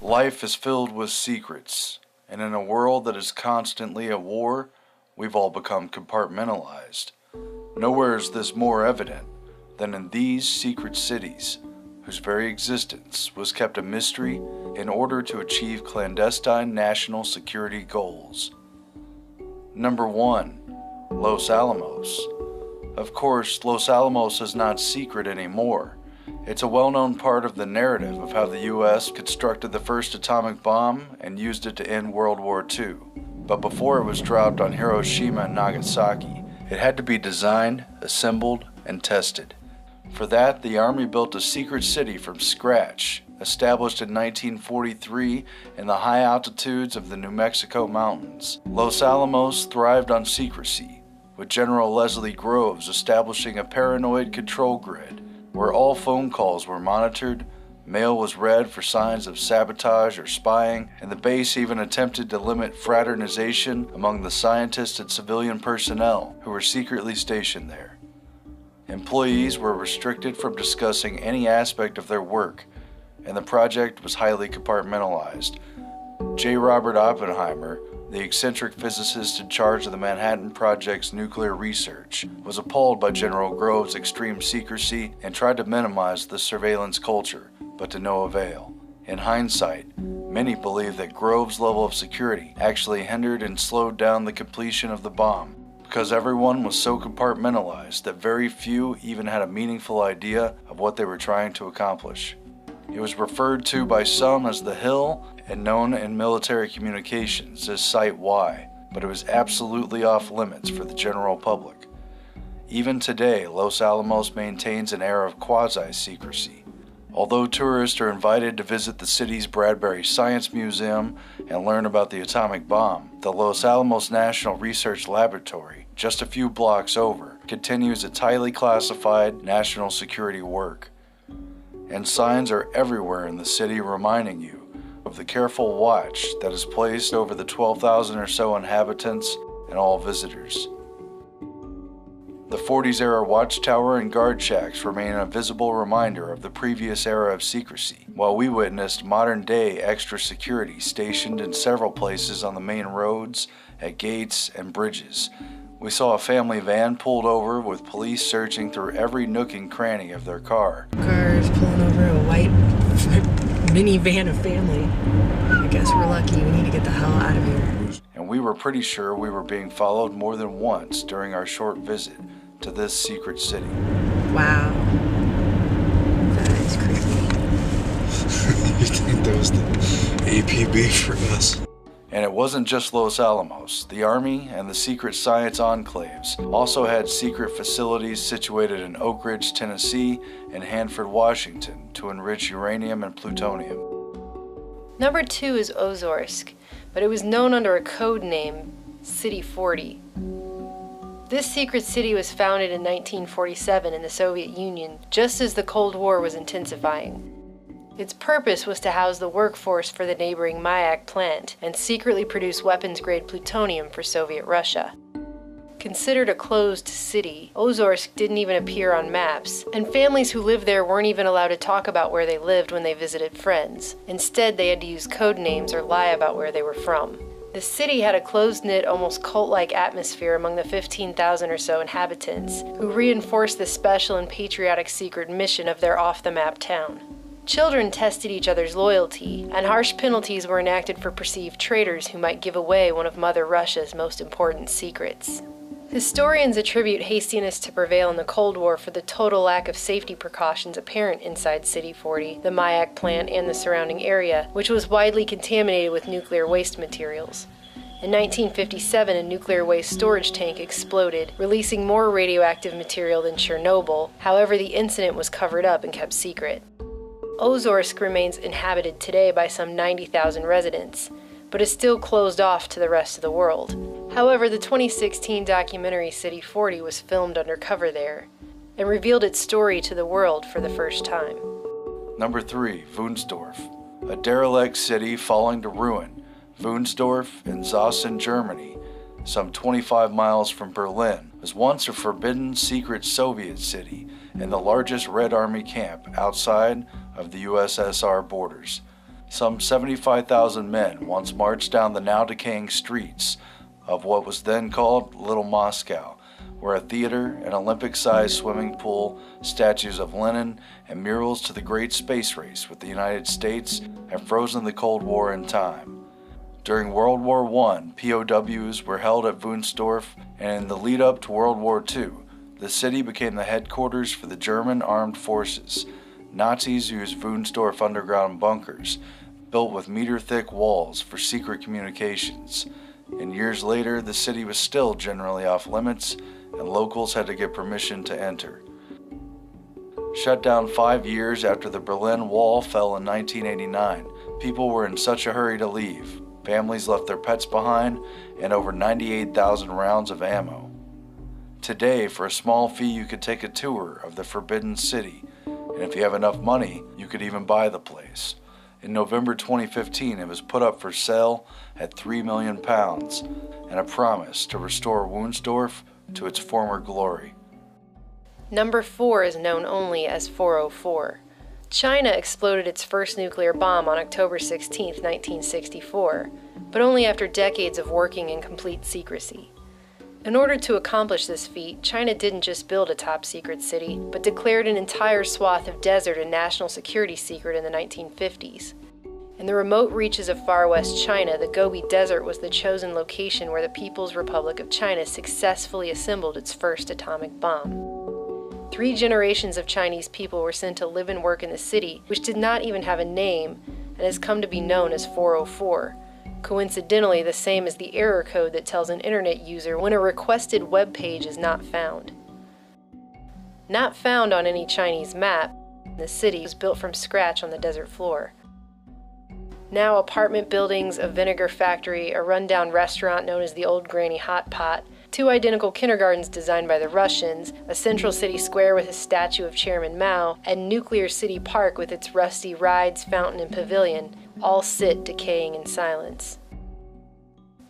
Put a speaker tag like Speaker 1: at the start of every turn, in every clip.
Speaker 1: Life is filled with secrets, and in a world that is constantly at war, we've all become compartmentalized. Nowhere is this more evident than in these secret cities, whose very existence was kept a mystery in order to achieve clandestine national security goals. Number 1. Los Alamos. Of course, Los Alamos is not secret anymore. It's a well-known part of the narrative of how the U.S. constructed the first atomic bomb and used it to end World War II. But before it was dropped on Hiroshima and Nagasaki, it had to be designed, assembled, and tested. For that, the Army built a secret city from scratch, established in 1943 in the high altitudes of the New Mexico mountains. Los Alamos thrived on secrecy, with General Leslie Groves establishing a paranoid control grid where all phone calls were monitored, mail was read for signs of sabotage or spying, and the base even attempted to limit fraternization among the scientists and civilian personnel who were secretly stationed there. Employees were restricted from discussing any aspect of their work, and the project was highly compartmentalized. J. Robert Oppenheimer, the eccentric physicist in charge of the Manhattan Project's nuclear research, was appalled by General Groves' extreme secrecy and tried to minimize the surveillance culture, but to no avail. In hindsight, many believe that Groves' level of security actually hindered and slowed down the completion of the bomb, because everyone was so compartmentalized that very few even had a meaningful idea of what they were trying to accomplish. It was referred to by some as the Hill and known in military communications as Site Y, but it was absolutely off limits for the general public. Even today, Los Alamos maintains an air of quasi-secrecy. Although tourists are invited to visit the city's Bradbury Science Museum and learn about the atomic bomb, the Los Alamos National Research Laboratory, just a few blocks over, continues its highly classified national security work. And signs are everywhere in the city reminding you of the careful watch that is placed over the 12,000 or so inhabitants and all visitors. The 40s era watchtower and guard shacks remain a visible reminder of the previous era of secrecy, while we witnessed modern day extra security stationed in several places on the main roads, at gates, and bridges. We saw a family van pulled over with police searching through every nook and cranny of their car.
Speaker 2: Cars pulling over a white minivan of family. I guess we're lucky. We need to get the hell out of here.
Speaker 1: And we were pretty sure we were being followed more than once during our short visit to this secret city.
Speaker 2: Wow. That is creepy.
Speaker 3: You think that was the APB for us?
Speaker 1: And it wasn't just Los Alamos. The Army and the secret science enclaves also had secret facilities situated in Oak Ridge, Tennessee, and Hanford, Washington, to enrich uranium and plutonium.
Speaker 4: Number 2 is Ozarks, but it was known under a code name, City 40. This secret city was founded in 1947 in the Soviet Union, just as the Cold War was intensifying. Its purpose was to house the workforce for the neighboring Mayak plant and secretly produce weapons-grade plutonium for Soviet Russia. Considered a closed city, Ozarks didn't even appear on maps, and families who lived there weren't even allowed to talk about where they lived when they visited friends. Instead, they had to use code names or lie about where they were from. The city had a closed-knit, almost cult-like atmosphere among the 15,000 or so inhabitants, who reinforced the special and patriotic secret mission of their off-the-map town. Children tested each other's loyalty, and harsh penalties were enacted for perceived traitors who might give away one of Mother Russia's most important secrets. Historians attribute hastiness to prevail in the Cold War for the total lack of safety precautions apparent inside City 40, the Mayak plant, and the surrounding area, which was widely contaminated with nuclear waste materials. In 1957, a nuclear waste storage tank exploded, releasing more radioactive material than Chernobyl. However, the incident was covered up and kept secret. Ozarks remains inhabited today by some 90,000 residents, but is still closed off to the rest of the world. However, the 2016 documentary City 40 was filmed undercover there and revealed its story to the world for the first time.
Speaker 1: Number 3, Wunsdorf, a derelict city falling to ruin. Wunsdorf in Zossen, Germany, some 25 miles from Berlin, was once a forbidden secret Soviet city and the largest Red Army camp outside of the USSR borders. Some 75,000 men once marched down the now decaying streets of what was then called Little Moscow, where a theater, an Olympic-sized swimming pool, statues of Lenin, and murals to the great space race with the United States have frozen the Cold War in time. During World War I, POWs were held at Wunstorf, and in the lead-up to World War II, the city became the headquarters for the German armed forces. Nazis used Wunstorf underground bunkers, built with meter-thick walls for secret communications. And years later, the city was still generally off-limits, and locals had to get permission to enter. Shut down 5 years after the Berlin Wall fell in 1989, people were in such a hurry to leave. Families left their pets behind, and over 98,000 rounds of ammo. Today, for a small fee, you could take a tour of the Forbidden City, and if you have enough money, you could even buy the place. In November 2015, it was put up for sale at £3 million, and a promise to restore Wunstorf to its former glory.
Speaker 4: Number 4 is known only as 404. China exploded its first nuclear bomb on October 16, 1964, but only after decades of working in complete secrecy. In order to accomplish this feat, China didn't just build a top-secret city, but declared an entire swath of desert a national security secret in the 1950s. In the remote reaches of far west China, the Gobi Desert was the chosen location where the People's Republic of China successfully assembled its first atomic bomb. 3 generations of Chinese people were sent to live and work in the city, which did not even have a name and has come to be known as 404. Coincidentally, the same as the error code that tells an internet user when a requested web page is not found. Not found on any Chinese map, the city was built from scratch on the desert floor. Now apartment buildings, a vinegar factory, a rundown restaurant known as the Old Granny Hot Pot, 2 identical kindergartens designed by the Russians, a central city square with a statue of Chairman Mao, and Nuclear City Park with its rusty rides, fountain, and pavilion, all sit decaying in silence.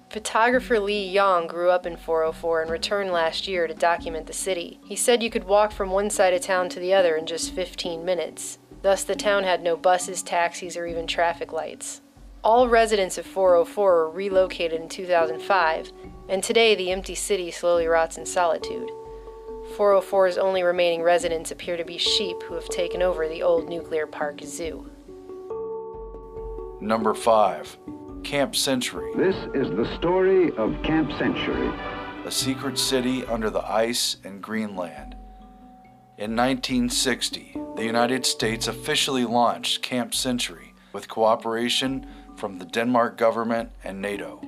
Speaker 4: Photographer Li Yong grew up in 404 and returned last year to document the city. He said you could walk from one side of town to the other in just 15 minutes. Thus, the town had no buses, taxis, or even traffic lights. All residents of 404 were relocated in 2005, and today the empty city slowly rots in solitude. 404's only remaining residents appear to be sheep who have taken over the old nuclear park zoo.
Speaker 1: Number 5. Camp Century.
Speaker 5: This is the story of Camp Century.
Speaker 1: A secret city under the ice in Greenland. In 1960, the United States officially launched Camp Century with cooperation from the Denmark government and NATO.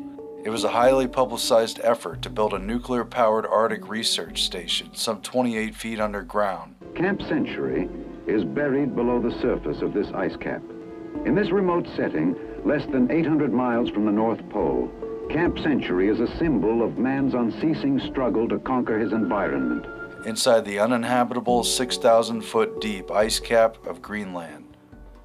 Speaker 1: It was a highly publicized effort to build a nuclear-powered Arctic research station some 28 feet underground.
Speaker 5: Camp Century is buried below the surface of this ice cap. In this remote setting, less than 800 miles from the North Pole, Camp Century is a symbol of man's unceasing struggle to conquer his environment.
Speaker 1: Inside the uninhabitable 6,000-foot deep ice cap of Greenland.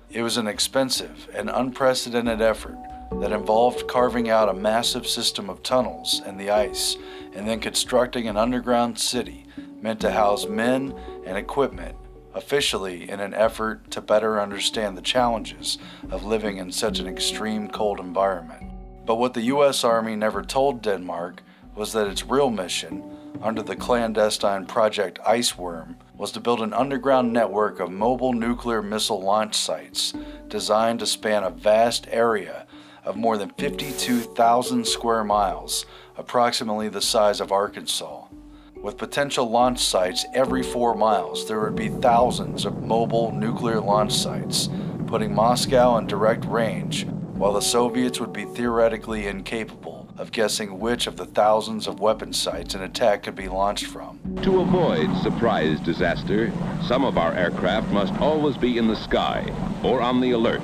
Speaker 1: It was an expensive and unprecedented effort that involved carving out a massive system of tunnels in the ice and then constructing an underground city meant to house men and equipment, officially in an effort to better understand the challenges of living in such an extreme cold environment. But what the U.S. Army never told Denmark was that its real mission, under the clandestine Project Iceworm, was to build an underground network of mobile nuclear missile launch sites designed to span a vast area of more than 52,000 square miles, approximately the size of Arkansas. With potential launch sites every 4 miles, there would be thousands of mobile nuclear launch sites, putting Moscow in direct range, while the Soviets would be theoretically incapable of guessing which of the thousands of weapon sites an attack could be launched from.
Speaker 6: To avoid surprise disaster, some of our aircraft must always be in the sky or on the alert,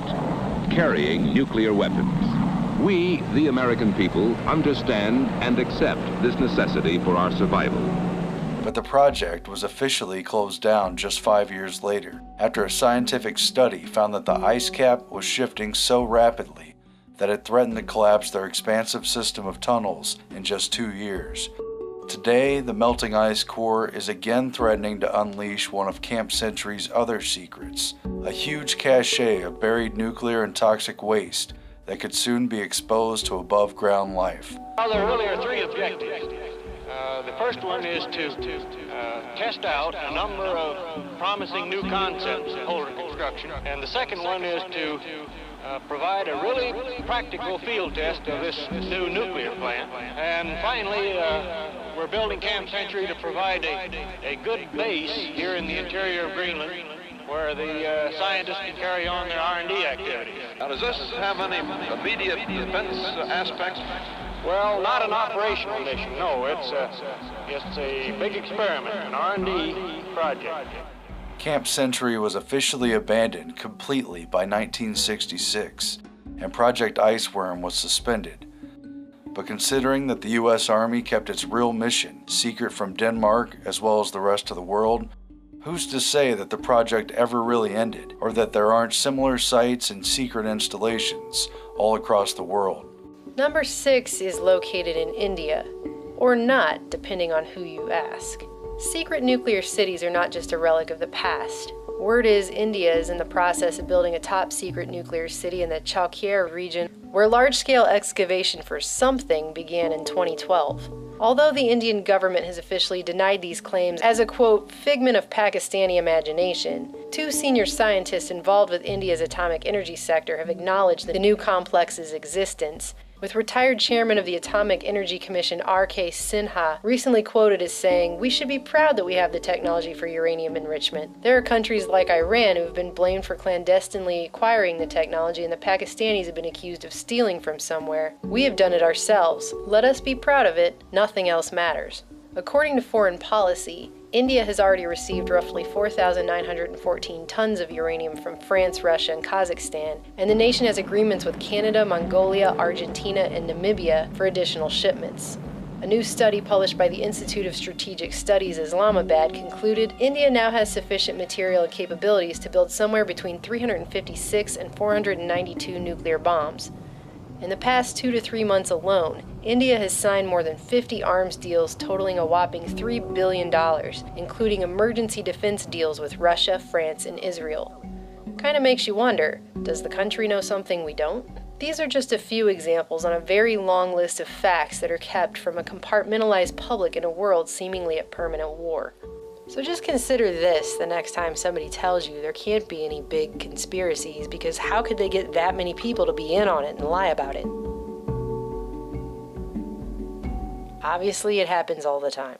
Speaker 6: carrying nuclear weapons. We, the American people, understand and accept this necessity for our survival.
Speaker 1: But the project was officially closed down just 5 years later, after a scientific study found that the ice cap was shifting so rapidly that it threatened to collapse their expansive system of tunnels in just 2 years. Today, the melting ice core is again threatening to unleash one of Camp Century's other secrets, a huge cache of buried nuclear and toxic waste that could soon be exposed to above-ground life.
Speaker 7: Well, there really are three objectives. The first one is to test out a number of promising new concepts in polar construction, and the second one is to provide a really practical field test of this new nuclear plant. And finally, we're building Camp Century to provide a good base here in the interior of Greenland where the scientists can carry on their R&D activities.
Speaker 8: Now, does this have any immediate defense aspects?
Speaker 7: Well, not an operational mission, no. It's a big experiment, an R&D project.
Speaker 1: Camp Century was officially abandoned completely by 1966, and Project Iceworm was suspended. But considering that the U.S. Army kept its real mission secret from Denmark as well as the rest of the world, who's to say that the project ever really ended, or that there aren't similar sites and secret installations all across the world?
Speaker 4: Number 6 is located in India, or not, depending on who you ask. Secret nuclear cities are not just a relic of the past. Word is India is in the process of building a top-secret nuclear city in the Chalkier region, where large-scale excavation for something began in 2012. Although the Indian government has officially denied these claims as a, quote, figment of Pakistani imagination, 2 senior scientists involved with India's atomic energy sector have acknowledged the new complex's existence, with retired chairman of the Atomic Energy Commission R.K. Sinha recently quoted as saying, "We should be proud that we have the technology for uranium enrichment. There are countries like Iran who have been blamed for clandestinely acquiring the technology, and the Pakistanis have been accused of stealing from somewhere. We have done it ourselves. Let us be proud of it. Nothing else matters." According to Foreign Policy, India has already received roughly 4,914 tons of uranium from France, Russia, and Kazakhstan, and the nation has agreements with Canada, Mongolia, Argentina, and Namibia for additional shipments. A new study published by the Institute of Strategic Studies, Islamabad, concluded India now has sufficient material and capabilities to build somewhere between 356 and 492 nuclear bombs. In the past 2 to 3 months alone, India has signed more than 50 arms deals totaling a whopping $3 billion, including emergency defense deals with Russia, France, and Israel. Kinda makes you wonder, does the country know something we don't? These are just a few examples on a very long list of facts that are kept from a compartmentalized public in a world seemingly at permanent war. So just consider this the next time somebody tells you there can't be any big conspiracies, because how could they get that many people to be in on it and lie about it? Obviously, it happens all the time.